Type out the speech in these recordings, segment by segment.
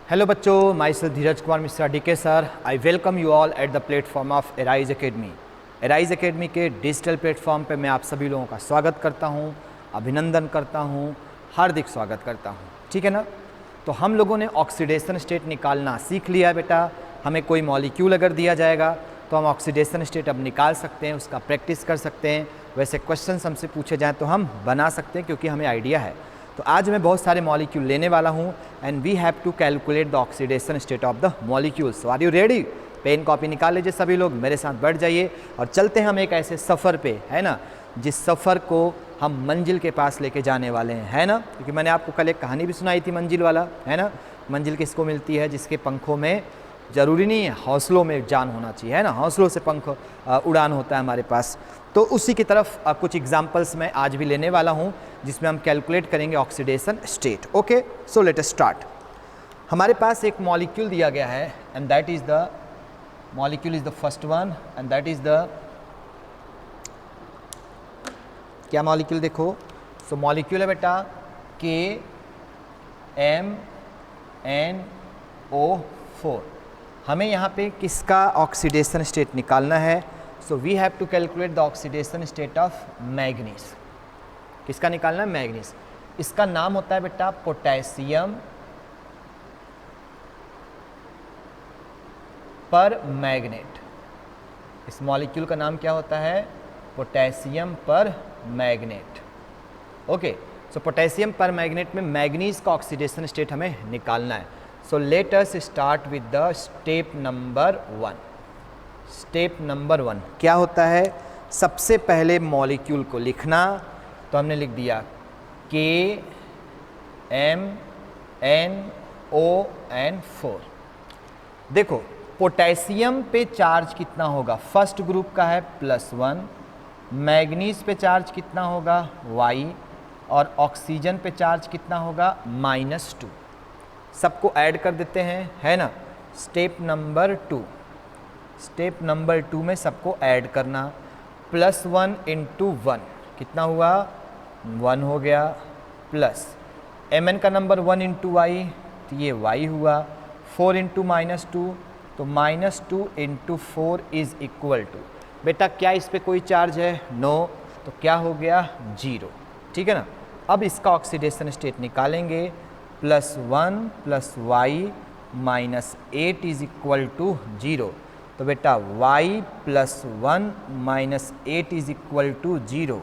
Hello बच्चों, myself Dheeraj Kumar Mishra DK sir. I welcome you all at the platform of Arise Academy. Arise Academy के digital platform पे मैं आप सभी लोगों का स्वागत करता हूँ, अभिनंदन करता हूँ, हार्दिक स्वागत करता हूँ. ठीक है ना. तो हम लोगों ने ऑक्सीडेशन स्टेट निकालना सीख लिया बेटा. हमें कोई मॉलिक्यूल अगर दिया जाएगा तो हम ऑक्सीडेशन स्टेट अब निकाल सकते हैं, उसका प्रैक्टिस कर सकते हैं. वैसे क्वेश्चन हमसे पूछे जाएँ तो हम बना सकते हैं क्योंकि हमें आइडिया है. तो आज मैं बहुत सारे मॉलिक्यूल लेने वाला हूँ and we have to calculate the oxidation state of the molecules. Are you ready? Pen copy निकाल लीजिए सभी लोग, मेरे साथ बैठ जाइए और चलते हैं हम एक ऐसे सफ़र पे, है ना, जिस सफ़र को हम मंजिल के पास लेके जाने वाले हैं, है ना. क्योंकि मैंने आपको कल एक कहानी भी सुनाई थी मंजिल वाला, है ना. मंजिल किसको मिलती है? जिसके पंखों में, ज़रूरी नहीं है हौसलों में जान होना चाहिए, है ना, हौसलों से पंख उड़ान होता है हमारे पास. तो उसी की तरफ कुछ एग्जाम्पल्स मैं आज भी लेने वाला हूँ जिसमें हम कैलकुलेट करेंगे oxidation state. Okay, so let us start. हमारे पास एक मॉलिक्यूल दिया गया है and that is the molecule is the first one and that is the, क्या मॉलिक्यूल देखो. सो मॉलिक्यूल है बेटा KMnO4. हमें यहाँ पे किसका ऑक्सीडेशन स्टेट निकालना है? So we have to calculate the oxidation state of manganese. किसका निकालना है? मैग्नीज. इसका नाम होता है बेटा पोटेशियम पर मैग्नेट. इस मॉलिक्यूल का नाम क्या होता है? पोटेशियम पर मैग्नेट. ओके, सो पोटेशियम पर मैग्नेट में मैग्नीज का ऑक्सीडेशन स्टेट हमें निकालना है. So let us start with the step number 1. Step number 1 क्या होता है? सबसे पहले मॉलिक्यूल को लिखना. तो हमने लिख दिया KMnO4. देखो पोटेशियम पे चार्ज कितना होगा? फर्स्ट ग्रुप का है +1. मैग्नीज पे चार्ज कितना होगा? Y. और ऑक्सीजन पे चार्ज कितना होगा? -2. सबको ऐड कर देते हैं, है ना. Step number 2. स्टेप नंबर 2 में सबको ऐड करना. +1 × 1 कितना हुआ? 1 हो गया. प्लस Mn का नंबर 1 × Y, तो ये Y हुआ. 4 × -2, तो -2 × 4 इज इक्वल टू, बेटा क्या इस पे कोई चार्ज है? नो. तो क्या हो गया? 0. ठीक है ना. अब इसका ऑक्सीडेशन स्टेट निकालेंगे. +1 + Y -8 इज इक्वल टू 0. तो बेटा y + 1 - 8 is equal to 0.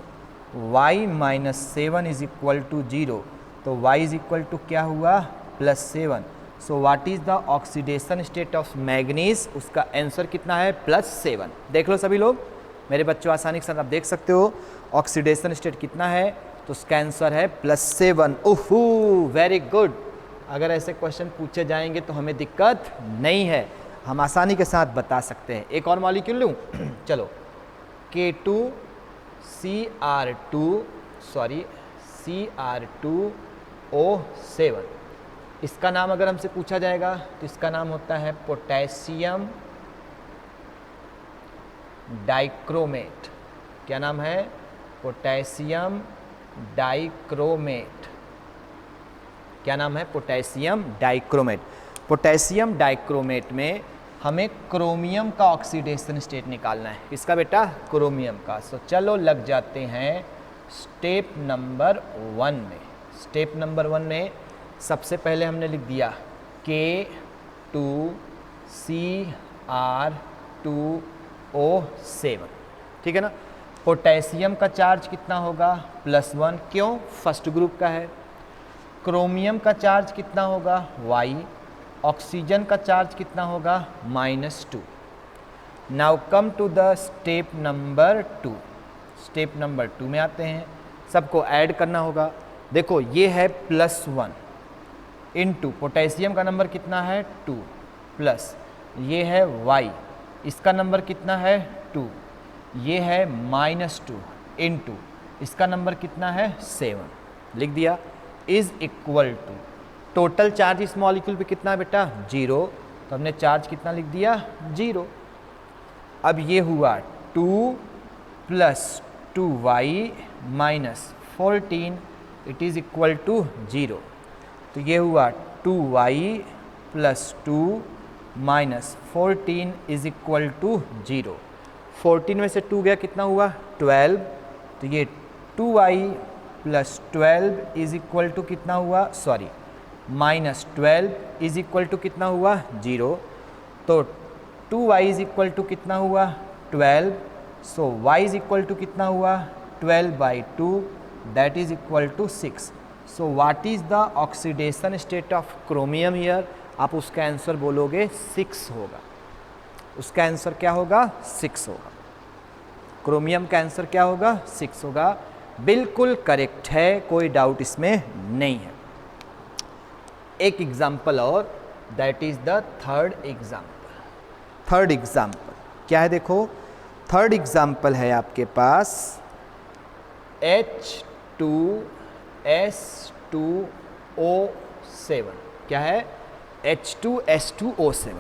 y - 7 is equal to 0. तो y इज इक्वल टू क्या हुआ? +7. So what is the oxidation state of manganese? उसका आंसर कितना है? +7. देख लो सभी लोग, मेरे बच्चों आसानी के साथ आप देख सकते हो ऑक्सीडेशन स्टेट कितना है. तो उसका आंसर है +7. ओहो, वेरी गुड. अगर ऐसे क्वेश्चन पूछे जाएंगे तो हमें दिक्कत नहीं है, हम आसानी के साथ बता सकते हैं. एक और मॉलिक्यूल लूँ चलो. CR2O7. इसका नाम अगर हमसे पूछा जाएगा तो इसका नाम होता है पोटेशियम डाइक्रोमेट. क्या नाम है? Potassium dichromate. क्या नाम है? Potassium dichromate. पोटेशियम डाइक्रोमेट में हमें क्रोमियम का ऑक्सीडेशन स्टेट निकालना है. किसका बेटा? क्रोमियम का. सो चलो लग जाते हैं स्टेप नंबर 1 में. स्टेप नंबर 1 में सबसे पहले हमने लिख दिया K2CR2O7. ठीक है ना. पोटेशियम का चार्ज कितना होगा? +1. क्यों? फर्स्ट ग्रुप का है. क्रोमियम का चार्ज कितना होगा? Y. ऑक्सीजन का चार्ज कितना होगा? -2. Now come to the step number 2. Step number 2 में आते हैं. सबको ऐड करना होगा. देखो ये है +1 × पोटेशियम का नंबर कितना है? 2. प्लस ये है Y, इसका नंबर कितना है? 2. ये है -2 × इसका नंबर कितना है? 7. लिख दिया. Is equal to, total charge इस मॉलिक्यूल पे कितना है बेटा? 0. तो हमने चार्ज कितना लिख दिया? 0. अब ये हुआ 2 + 2y - 14 it is equal to 0. तो ये हुआ 2y plus 2 minus 14 is equal to 0। 14 में से 2 गया कितना हुआ 12, तो ये 2y plus 12 is equal to कितना हुआ, sorry minus 12 is equal to कितना हुआ 0। तो 2y इज इक्वल टू कितना हुआ 12, so y is equal to कितना हुआ 12/2 that is equal to 6। So what is the oxidation state of chromium here, आप उसका आंसर बोलोगे 6 होगा। उसका आंसर क्या होगा 6 होगा। क्रोमियम का आंसर क्या होगा 6 होगा। बिल्कुल करेक्ट है, कोई डाउट इसमें नहीं है। एक एग्जाम्पल और, that is the third example. Third example क्या है, देखो थर्ड एग्जाम्पल है आपके पास H2S2O7। क्या है H2S2O7।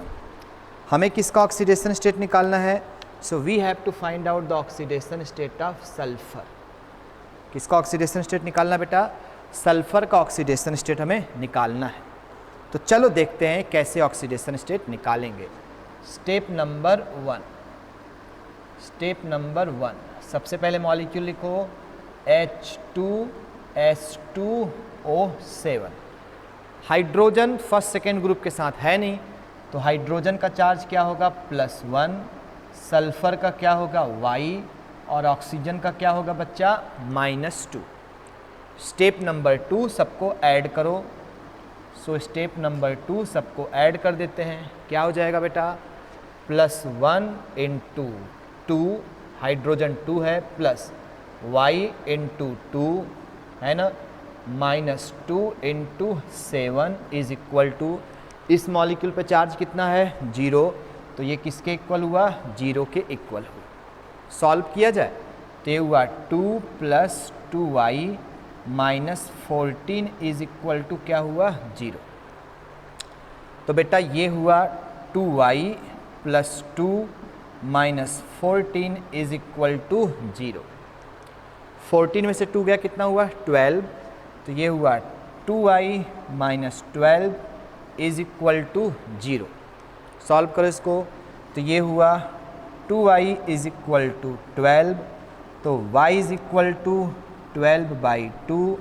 हमें किसका ऑक्सीडेशन स्टेट निकालना है, so we have to find out the oxidation state of sulphur. किसका ऑक्सीडेशन स्टेट निकालना बेटा, सल्फर का ऑक्सीडेशन स्टेट हमें निकालना है। तो चलो देखते हैं कैसे ऑक्सीडेशन स्टेट निकालेंगे। स्टेप नंबर 1, स्टेप नंबर 1, सबसे पहले मॉलिक्यूल लिखो H2S2O7। Hydrogen first second group के साथ है नहीं, तो हाइड्रोजन का चार्ज क्या होगा +1, सल्फर का क्या होगा y, और ऑक्सीजन का क्या होगा बच्चा -2। स्टेप नंबर 2 सबको ऐड करो। सो स्टेप नंबर 2 सबको ऐड कर देते हैं। क्या हो जाएगा बेटा +1 × 2, हाइड्रोजन 2 है, प्लस y × 2 है ना, -2 × 7 इज इक्वल टू, इस मॉलिक्यूल पे चार्ज कितना है 0, तो ये किसके इक्वल हुआ 0 के इक्वल हुआ। सॉल्व किया जाए तो ये हुआ 2 + 2y -14 इज इक्वल टू क्या हुआ 0। तो बेटा ये हुआ 2y + 2 -14 इज इक्वल टू 0। 14 में से 2 गया कितना हुआ 12, तो ये हुआ 2y - 12 is equal to 0। Solve करो इसको, तो ये हुआ 2y इज इक्वल टू 12, तो y is equal to 12/2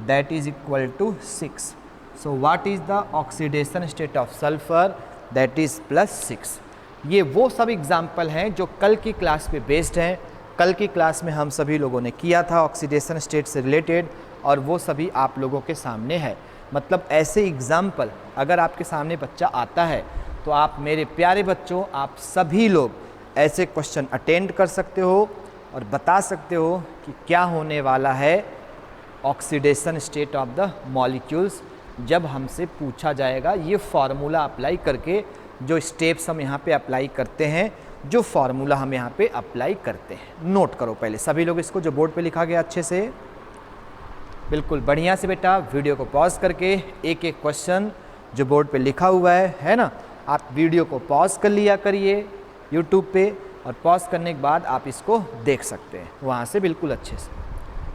that is equal to 6। So what is the oxidation state of sulphur, that is +6। ये वो सब एग्जाम्पल हैं जो कल की क्लास पे बेस्ड हैं। कल की क्लास में हम सभी लोगों ने किया था ऑक्सीडेशन स्टेट से रिलेटेड, और वो सभी आप लोगों के सामने है। मतलब ऐसे एग्जाम्पल अगर आपके सामने बच्चा आता है तो आप मेरे प्यारे बच्चों, आप सभी लोग ऐसे क्वेश्चन अटेंड कर सकते हो और बता सकते हो कि क्या होने वाला है oxidation state of the molecules जब हमसे पूछा जाएगा। ये फार्मूला अप्लाई करके जो स्टेप्स हम यहाँ पे अप्लाई करते हैं, जो फार्मूला हम यहाँ पे अप्लाई करते हैं, नोट करो पहले सभी लोग इसको, जो बोर्ड पे लिखा गया अच्छे से, बिल्कुल बढ़िया से बेटा वीडियो को पॉज करके एक एक क्वेश्चन जो बोर्ड पे लिखा हुआ है ना, आप वीडियो को पॉज कर लिया करिए यूट्यूब पे, और पॉज करने के बाद आप इसको देख सकते हैं वहाँ से बिल्कुल अच्छे से।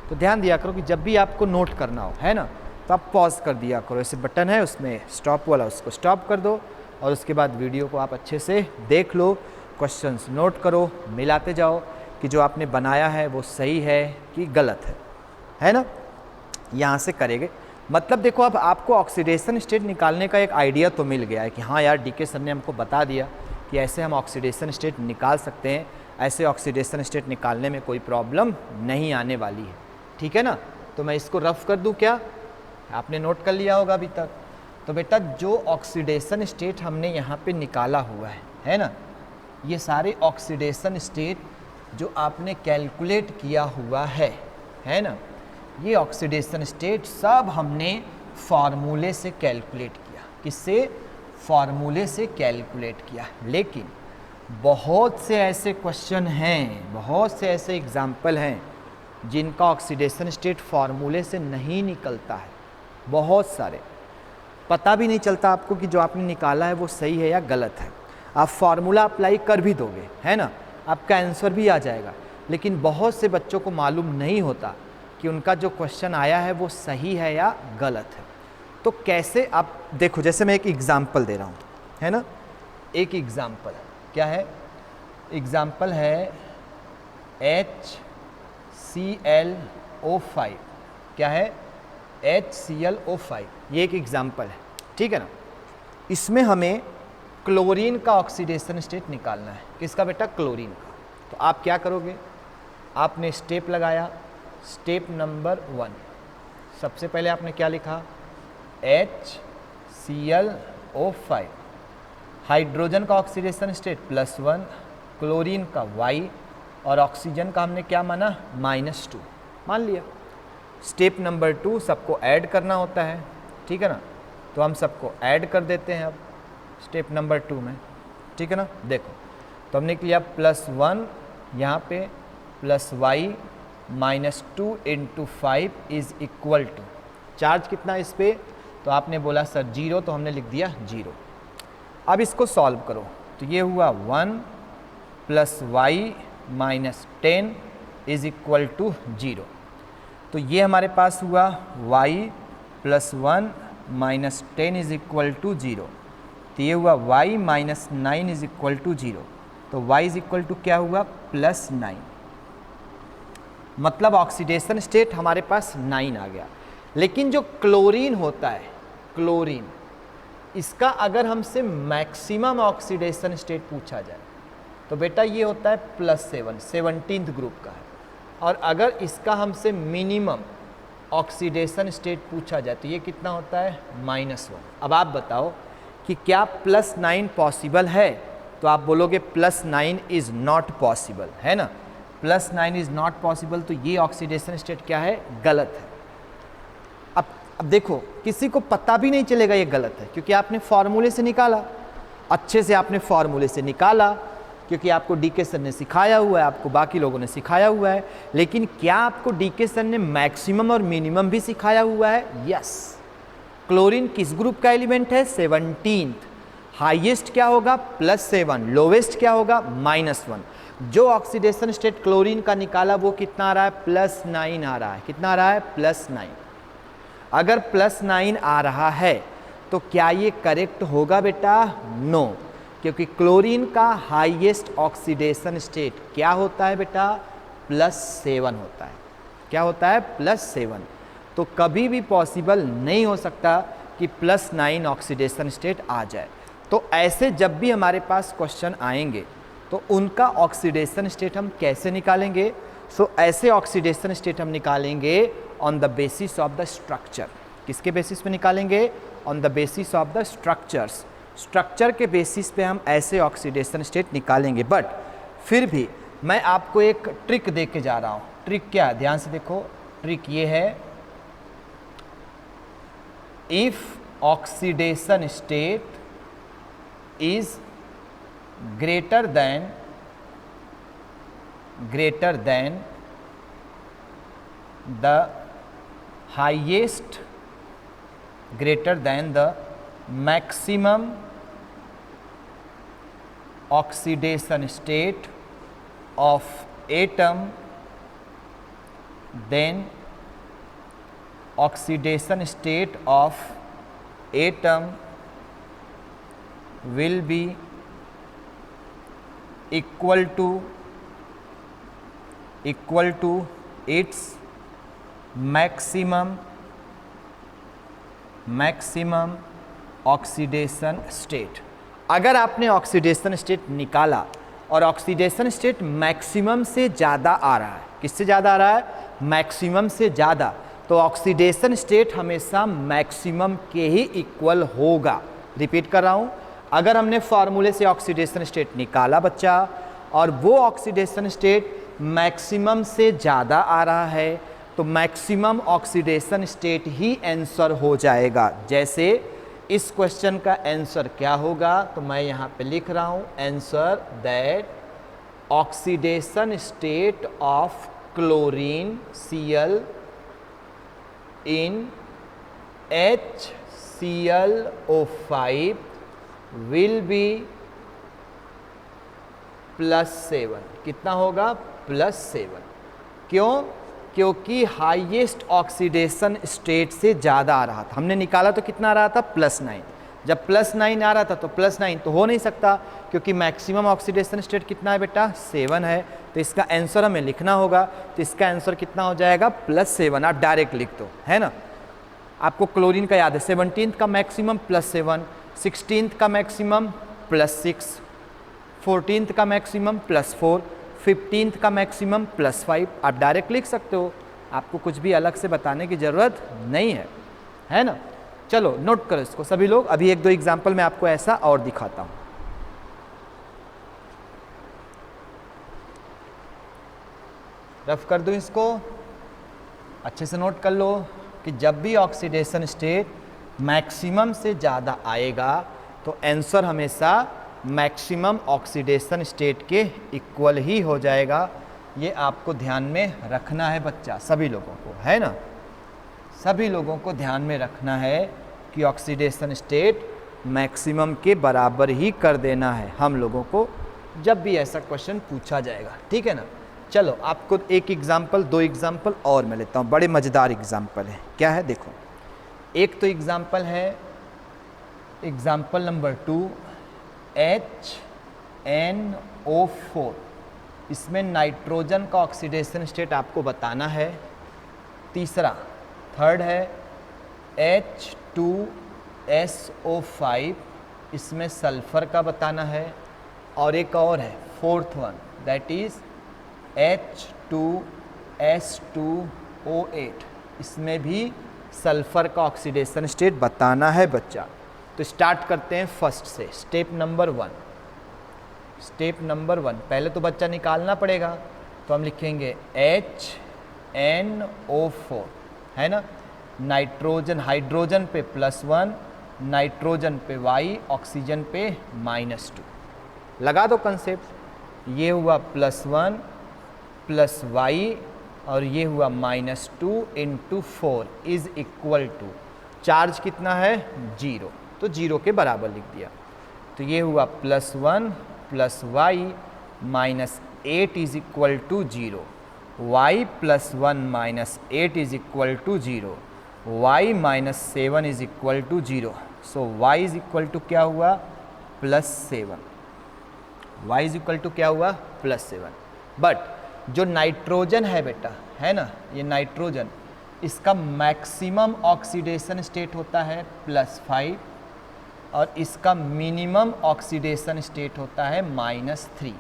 तो ध्यान दिया करो कि जब भी आपको नोट करना हो है ना, तो आप पॉज कर दिया करो। ऐसे बटन है उसमें स्टॉप वाला, उसको स्टॉप कर दो, और उसके बाद वीडियो को आप अच्छे से देख लो, क्वेश्चंस नोट करो, मिलाते जाओ कि जो आपने बनाया है वो सही है कि गलत है ना। यहाँ से करेंगे, मतलब देखो अब आपको ऑक्सीडेशन स्टेट निकालने का एक आइडिया तो मिल गया है कि हाँ यार डीके सर ने हमको बता दिया कि ऐसे हम ऑक्सीडेशन स्टेट निकाल सकते हैं, ऐसे ऑक्सीडेशन स्टेट निकालने में कोई प्रॉब्लम नहीं आने वाली है, ठीक है ना। तो मैं इसको रफ कर दूं क्या, आपने नोट कर लिया होगा अभी तक। तो बेटा जो ऑक्सीडेशन स्टेट हमने यहाँ पे निकाला हुआ है ना, ये सारे ऑक्सीडेशन स्टेट जो आपने कैलकुलेट किया हुआ है ना, ये ऑक्सीडेशन स्टेट सब हमने फार्मूले से कैलकुलेट किया। किससे, फार्मूले से कैलकुलेट किया। लेकिन बहुत से ऐसे क्वेश्चन हैं, बहुत से ऐसे एग्जाम्पल हैं जिनका ऑक्सीडेशन स्टेट फार्मूले से नहीं निकलता है। बहुत सारे, पता भी नहीं चलता आपको कि जो आपने निकाला है वो सही है या गलत है। आप फार्मूला अप्लाई कर भी दोगे है ना, आपका आंसर भी आ जाएगा, लेकिन बहुत से बच्चों को मालूम नहीं होता कि उनका जो क्वेश्चन आया है वो सही है या गलत है। तो कैसे आप देखो, जैसे मैं एक एग्जाम्पल दे रहा हूँ, है ना, एक एग्जाम्पल क्या है, एग्जाम्पल है HClO5, क्या है, HClO5, ये एक एग्जाम्पल है, ठीक है ना। इसमें हमें क्लोरीन का ऑक्सीडेशन स्टेट निकालना है। किसका बेटा? क्लोरीन का। तो आप क्या करोगे, आपने स्टेप लगाया, स्टेप नंबर 1, सबसे पहले आपने क्या लिखा, HClO5, हाइड्रोजन का ऑक्सीडेशन स्टेट +1, क्लोरीन का Y, और ऑक्सीजन का हमने क्या माना, -2 मान लिया। स्टेप नंबर 2, सबको ऐड करना होता है, ठीक है ना, तो हम सबको ऐड कर देते हैं अब स्टेप नंबर 2 में, ठीक है ना। देखो तो हमने किया +1 यहाँ पे +Y -2 × 5 is equal to, charge कितना इस पे, तो आपने बोला सर 0, तो हमने लिख दिया 0। अब इसको सॉल्व करो, तो ये हुआ 1 + Y -10 इज इक्वल टू 0। तो ये हमारे पास हुआ y + 1 - 10 इज इक्वल टू 0। तो ये हुआ y - 9 इज इक्वल टू 0। तो y इज इक्वल टू क्या हुआ, +9, मतलब ऑक्सीडेशन स्टेट हमारे पास 9 आ गया। लेकिन जो क्लोरीन होता है, क्लोरीन, इसका अगर हमसे मैक्सिमम ऑक्सीडेशन स्टेट पूछा जाए तो बेटा ये होता है +7, 17th ग्रुप का है। और अगर इसका हमसे मिनिमम ऑक्सीडेशन स्टेट पूछा जाए तो ये कितना होता है, -1। अब आप बताओ कि क्या +9 पॉसिबल है, तो आप बोलोगे +9 इज़ नॉट पॉसिबल, है ना, +9 इज़ नॉट पॉसिबल, तो ये ऑक्सीडेशन स्टेट क्या है, गलत है। अब देखो, किसी को पता भी नहीं चलेगा ये गलत है, क्योंकि आपने फॉर्मूले से निकाला, अच्छे से आपने फॉर्मूले से निकाला, क्योंकि आपको डीके सर ने सिखाया हुआ है, आपको बाकी लोगों ने सिखाया हुआ है। लेकिन क्या आपको डीके सर ने मैक्सिमम और मिनिमम भी सिखाया हुआ है? यस। क्लोरीन किस ग्रुप का एलिमेंट है, 17th। हाईएस्ट क्या होगा, +7, लोवेस्ट क्या होगा, -1। जो ऑक्सीडेशन स्टेट क्लोरीन का निकाला वो कितना आ रहा है, +9 आ रहा है। कितना आ रहा है, +9। अगर +9 आ रहा है तो क्या ये करेक्ट होगा बेटा? नो, क्योंकि क्लोरीन का हाईएस्ट ऑक्सीडेशन स्टेट क्या होता है बेटा, +7 होता है। क्या होता है, +7। तो कभी भी पॉसिबल नहीं हो सकता कि +9 ऑक्सीडेशन स्टेट आ जाए। तो ऐसे जब भी हमारे पास क्वेश्चन आएंगे तो उनका ऑक्सीडेशन स्टेट हम कैसे निकालेंगे? सो ऐसे ऑक्सीडेशन स्टेट हम निकालेंगे on the basis of the structure. किसके बेसिस पे निकालेंगे? On the basis of the structures. Structure के बेसिस पे हम ऐसे ऑक्सीडेशन स्टेट निकालेंगे। बट फिर भी मैं आपको एक ट्रिक दे के जा रहा हूँ। ट्रिक क्या है, ध्यान से देखो। ट्रिक ये है, if oxidation state is greater than the highest, greater than the maximum oxidation state of atom, then oxidation state of atom will be equal to its maximum oxidation state. अगर आपने oxidation state निकाला और oxidation state maximum से ज़्यादा आ रहा है, किससे ज़्यादा आ रहा है? मैक्सिमम से ज़्यादा, तो ऑक्सीडेशन स्टेट हमेशा मैक्सिमम के ही इक्वल होगा। रिपीट कर रहा हूँ, अगर हमने फॉर्मूले से ऑक्सीडेशन स्टेट निकाला बच्चा और वो ऑक्सीडेशन स्टेट मैक्सिमम से ज़्यादा आ रहा है तो मैक्सिमम ऑक्सीडेशन स्टेट ही आंसर हो जाएगा। जैसे इस क्वेश्चन का आंसर क्या होगा, तो मैं यहाँ पे लिख रहा हूँ answer that oxidation state of chlorine Cl in HClO5 will be +7। कितना होगा? +7। क्यों? क्योंकि हाईएस्ट ऑक्सीडेशन स्टेट से ज़्यादा आ रहा था। हमने निकाला तो कितना आ रहा था, +9। जब +9 आ रहा था तो +9 तो हो नहीं सकता, क्योंकि मैक्सिमम ऑक्सीडेशन स्टेट कितना है बेटा, 7 है। तो इसका आंसर हमें लिखना होगा, तो इसका आंसर कितना हो जाएगा, +7। आप डायरेक्ट लिख दो, है ना। आपको क्लोरीन का याद है, 17th का मैक्सिमम +7, 16th का मैक्सिमम +6, 14th का मैक्सिमम +4, 15th का मैक्सिमम +5। आप डायरेक्ट लिख सकते हो, आपको कुछ भी अलग से बताने की ज़रूरत नहीं है ना। चलो नोट करो इसको सभी लोग। अभी 1-2 एग्जाम्पल मैं आपको ऐसा और दिखाता हूँ। रफ कर दूँ इसको, अच्छे से नोट कर लो कि जब भी ऑक्सीडेशन स्टेट मैक्सिमम से ज़्यादा आएगा तो आंसर हमेशा मैक्सिमम ऑक्सीडेशन स्टेट के इक्वल ही हो जाएगा। ये आपको ध्यान में रखना है बच्चा, सभी लोगों को, है ना। सभी लोगों को ध्यान में रखना है कि ऑक्सीडेशन स्टेट मैक्सिमम के बराबर ही कर देना है हम लोगों को, जब भी ऐसा क्वेश्चन पूछा जाएगा, ठीक है ना। चलो आपको एक एग्जाम्पल, 2 एग्जाम्पल और मैं लेता हूँ, बड़े मज़ेदार एग्जाम्पल है। क्या है देखो, एक तो एग्जाम्पल है एग्जाम्पल नंबर 2, HNO4। इसमें नाइट्रोजन का ऑक्सीडेशन स्टेट आपको बताना है। तीसरा, थर्ड है H2SO5, इसमें सल्फर का बताना है। और एक और है fourth one, that is H2S2O8, इसमें भी सल्फर का ऑक्सीडेशन स्टेट बताना है बच्चा। तो स्टार्ट करते हैं फर्स्ट से, स्टेप नंबर 1। स्टेप नंबर 1 पहले तो बच्चा निकालना पड़ेगा, तो हम लिखेंगे HNO4, है ना। नाइट्रोजन, हाइड्रोजन पे +1, नाइट्रोजन पे Y, ऑक्सीजन पे -2। लगा दो कंसेप्ट, ये हुआ +1 + Y और ये हुआ -2 × 4 इज इक्वल टू, चार्ज कितना है, 0, तो 0 के बराबर लिख दिया। तो ये हुआ +1 + Y -8 is equal to 0, Y +1 -8 is equal to 0, Y -7 is equal to 0। So Y is equal to क्या हुआ, +7। Y इज इक्वल टू क्या हुआ, +7। बट जो नाइट्रोजन है बेटा, है ना, ये नाइट्रोजन, इसका मैक्सिमम ऑक्सीडेशन स्टेट होता है +5 और इसका मिनिमम ऑक्सीडेशन स्टेट होता है -3।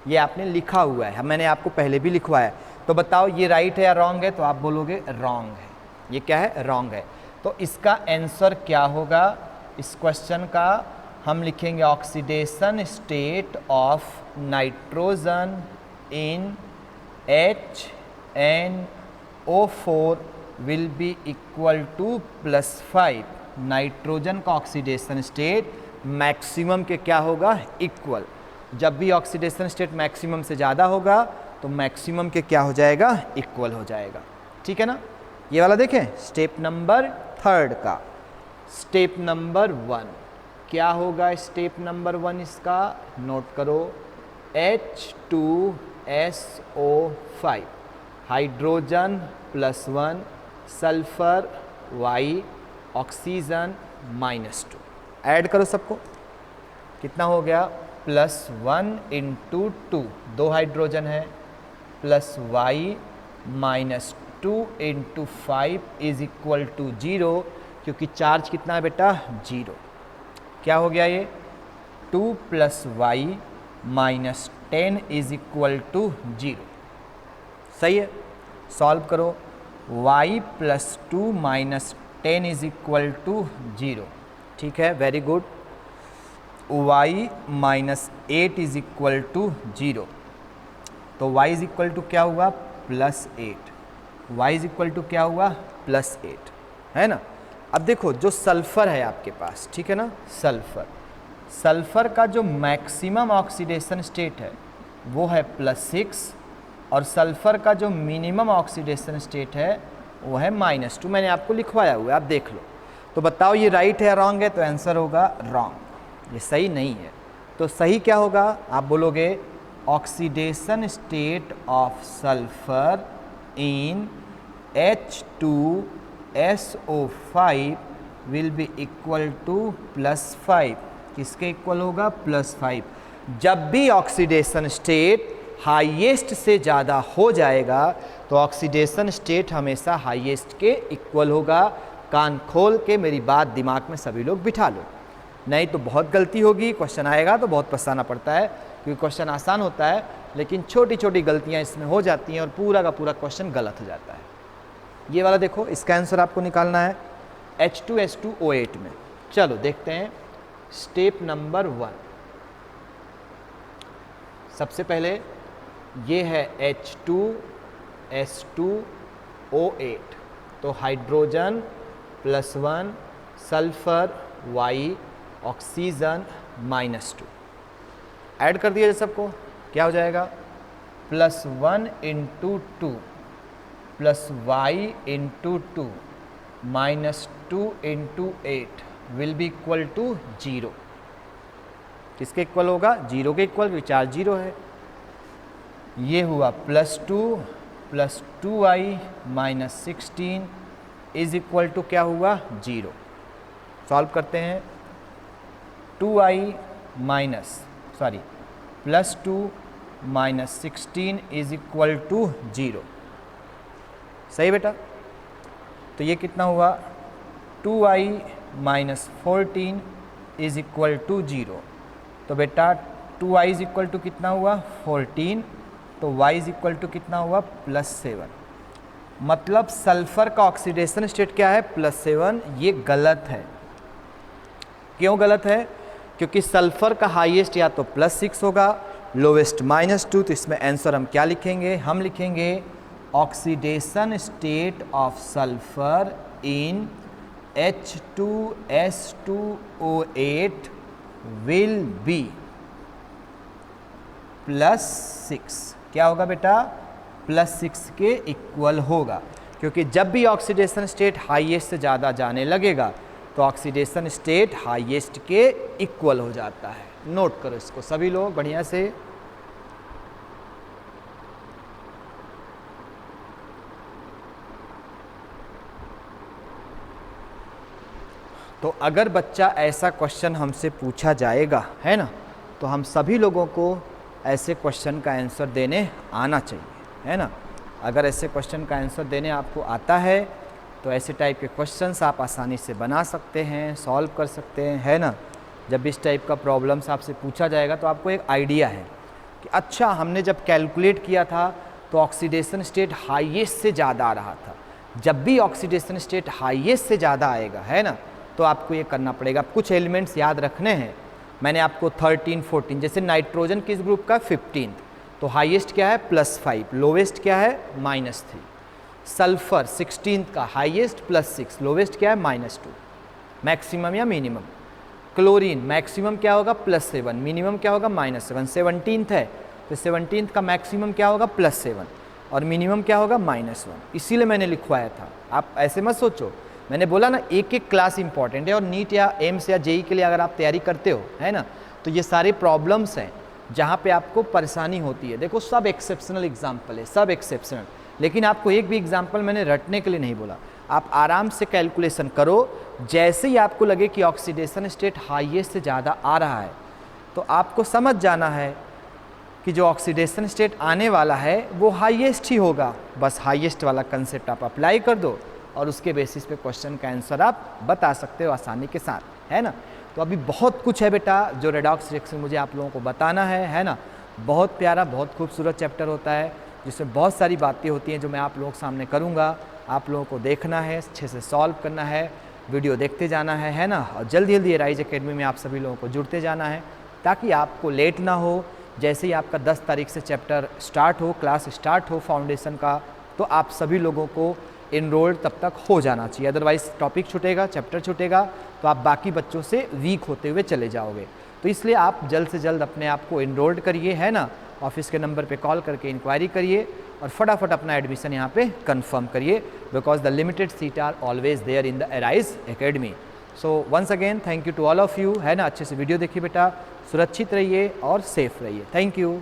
ये आपने लिखा हुआ है, मैंने आपको पहले भी लिखवाया है। तो बताओ ये राइट है या रॉन्ग है, तो आप बोलोगे रॉन्ग है। ये क्या है, रॉन्ग है। तो इसका आंसर क्या होगा इस क्वेश्चन का, हम लिखेंगे oxidation state of nitrogen in HNO4 will be equal to +5। Nitrogen का ऑक्सीडेशन स्टेट मैक्सिमम के क्या होगा, इक्वल। जब भी ऑक्सीडेशन स्टेट मैक्सिमम से ज़्यादा होगा तो मैक्सिमम के क्या हो जाएगा, इक्वल हो जाएगा, ठीक है ना। ये वाला देखें, स्टेप नंबर 3 का। स्टेप नंबर 1 क्या होगा, स्टेप नंबर 1 इसका नोट करो, H2SO5, hydrogen +1, sulphur Y, oxygen -2। Add करो सबको, कितना हो गया, +1 × 2, 2 हाइड्रोजन है, +Y -2 × 5 इज इक्वल टू 0, क्योंकि चार्ज कितना है बेटा, 0। क्या हो गया ये, 2 + Y -10 इज इक्वल टू 0। सही है, सॉल्व करो, Y +2 -10 इज इक्वल टू 0, ठीक है, very good. Y -8 is equal to 0, तो Y इज इक्वल टू क्या हुआ, +8। Y इज इक्वल टू क्या हुआ, +8, है ना। अब देखो जो सल्फर है आपके पास, ठीक है ना, सल्फर का जो मैक्सिमम ऑक्सीडेशन स्टेट है वो है +6 और सल्फर का जो मिनिमम ऑक्सीडेशन स्टेट है वो है -2। मैंने आपको लिखवाया हुआ है, आप देख लो। तो बताओ ये राइट है या रॉन्ग है, तो आंसर होगा रॉन्ग, ये सही नहीं है। तो सही क्या होगा, आप बोलोगे oxidation state of sulphur in H2SO5 will be equal to +5। किसके इक्वल होगा? +5। जब भी ऑक्सीडेशन स्टेट हाईएस्ट से ज़्यादा हो जाएगा तो ऑक्सीडेशन स्टेट हमेशा हाईएस्ट के इक्वल होगा। कान खोल के मेरी बात दिमाग में सभी लोग बिठा लो, नहीं तो बहुत गलती होगी। क्वेश्चन आएगा तो बहुत पछताना पड़ता है, क्योंकि क्वेश्चन आसान होता है लेकिन छोटी छोटी गलतियां इसमें हो जाती हैं और पूरा का पूरा क्वेश्चन गलत हो जाता है। ये वाला देखो, इसका आंसर आपको निकालना है H2S2O8 में। चलो देखते हैं स्टेप नंबर 1। सबसे पहले ये है H2S2O8, तो hydrogen +1, sulphur Y, oxygen -2। Add कर दिया सबको, क्या हो जाएगा? +1 × 2 + Y × 2 -2 × 8 will be equal to 0। किसके इक्वल होगा? 0 के इक्वल, चार्ज 0 है। ये हुआ +2 + 2y - 16 इज इक्वल टू क्या हुआ? 0। सॉल्व करते हैं। +2 - 16 इज इक्वल टू 0। सही बेटा? तो ये कितना हुआ? 2y - 14 is equal to 0। तो बेटा 2y इज इक्वल टू कितना हुआ? 14। तो y इज इक्वल टू कितना हुआ? +7। मतलब सल्फर का ऑक्सीडेशन स्टेट क्या है? +7। ये गलत है। क्यों गलत है? क्योंकि सल्फर का हाईएस्ट या तो +6 होगा, लोवेस्ट -2। तो इसमें आंसर हम क्या लिखेंगे? हम लिखेंगे oxidation state of sulphur in H2S2O8 will be +6। क्या होगा बेटा? +6 के इक्वल होगा, क्योंकि जब भी ऑक्सीडेशन स्टेट हाईएस्ट से ज़्यादा जाने लगेगा तो ऑक्सीडेशन स्टेट हाईएस्ट के इक्वल हो जाता है। नोट करो इसको सभी लोग बढ़िया से। तो अगर बच्चा ऐसा क्वेश्चन हमसे पूछा जाएगा, है ना, तो हम सभी लोगों को ऐसे क्वेश्चन का आंसर देने आना चाहिए, है ना। अगर ऐसे क्वेश्चन का आंसर देने आपको आता है तो ऐसे टाइप के क्वेश्चंस आप आसानी से बना सकते हैं, सॉल्व कर सकते हैं, है ना। जब इस टाइप का प्रॉब्लम्स आपसे पूछा जाएगा तो आपको एक आइडिया है कि अच्छा हमने जब कैलकुलेट किया था तो ऑक्सीडेशन स्टेट हाईएस्ट से ज़्यादा आ रहा था। जब भी ऑक्सीडेशन स्टेट हाईएस्ट से ज़्यादा आएगा, है ना, तो आपको ये करना पड़ेगा। कुछ एलिमेंट्स याद रखने हैं। मैंने आपको 13, 14, जैसे नाइट्रोजन किस ग्रुप का? 15, तो हाईएस्ट क्या है? +5, लोवेस्ट क्या है? -3। सल्फर 16 का हाईएस्ट +6, लोवेस्ट क्या है? -2। मैक्सिमम या मिनिमम? क्लोरीन मैक्सिमम क्या होगा? +7, मिनिमम क्या होगा? -7। 17 है तो 17 का मैक्सिमम क्या होगा? +7 और मिनिमम क्या होगा? -1। इसीलिए मैंने लिखवाया था। आप ऐसे मत सोचो, मैंने बोला ना एक एक क्लास इंपॉर्टेंट है। और नीट या एम्स या जेई के लिए अगर आप तैयारी करते हो, है ना, तो ये सारे प्रॉब्लम्स हैं जहाँ पे आपको परेशानी होती है। देखो सब एक्सेप्शनल एग्जाम्पल है, सब एक्सेप्शनल, लेकिन आपको एक भी एग्जाम्पल मैंने रटने के लिए नहीं बोला। आप आराम से कैलकुलेशन करो। जैसे ही आपको लगे कि ऑक्सीडेशन स्टेट हाईएस्ट से ज़्यादा आ रहा है तो आपको समझ जाना है कि जो ऑक्सीडेशन स्टेट आने वाला है वो हाईएस्ट ही होगा। बस हाईएस्ट वाला कंसेप्ट आप अप्लाई कर दो और उसके बेसिस पे क्वेश्चन का आंसर आप बता सकते हो आसानी के साथ, है ना। तो अभी बहुत कुछ है बेटा जो रेडॉक्स रिएक्शन मुझे आप लोगों को बताना है ना। बहुत प्यारा, बहुत खूबसूरत चैप्टर होता है जिसमें बहुत सारी बातें होती हैं जो मैं आप लोगों के सामने करूँगा। आप लोगों को देखना है, अच्छे से सॉल्व करना है, वीडियो देखते जाना है ना। और जल्दी जल्दी राइज एकेडमी में आप सभी लोगों को जुड़ते जाना है ताकि आपको लेट ना हो। जैसे ही आपका 10 तारीख से चैप्टर स्टार्ट हो, क्लास स्टार्ट हो फाउंडेशन का, तो आप सभी लोगों को इनरोल्ड तब तक हो जाना चाहिए। अदरवाइज़ टॉपिक छूटेगा, चैप्टर छूटेगा तो आप बाकी बच्चों से वीक होते हुए चले जाओगे। तो इसलिए आप जल्द से जल्द अपने आप को इनरोल्ड करिए, है ना। ऑफिस के नंबर पे कॉल करके इंक्वायरी करिए और फटाफट अपना एडमिशन यहाँ पे कंफर्म करिए, because the limited seat are always there in the Arise Academy. So once again thank you to all of you, है ना। अच्छे से वीडियो देखिए बेटा, सुरक्षित रहिए और सेफ रहिए। Thank you.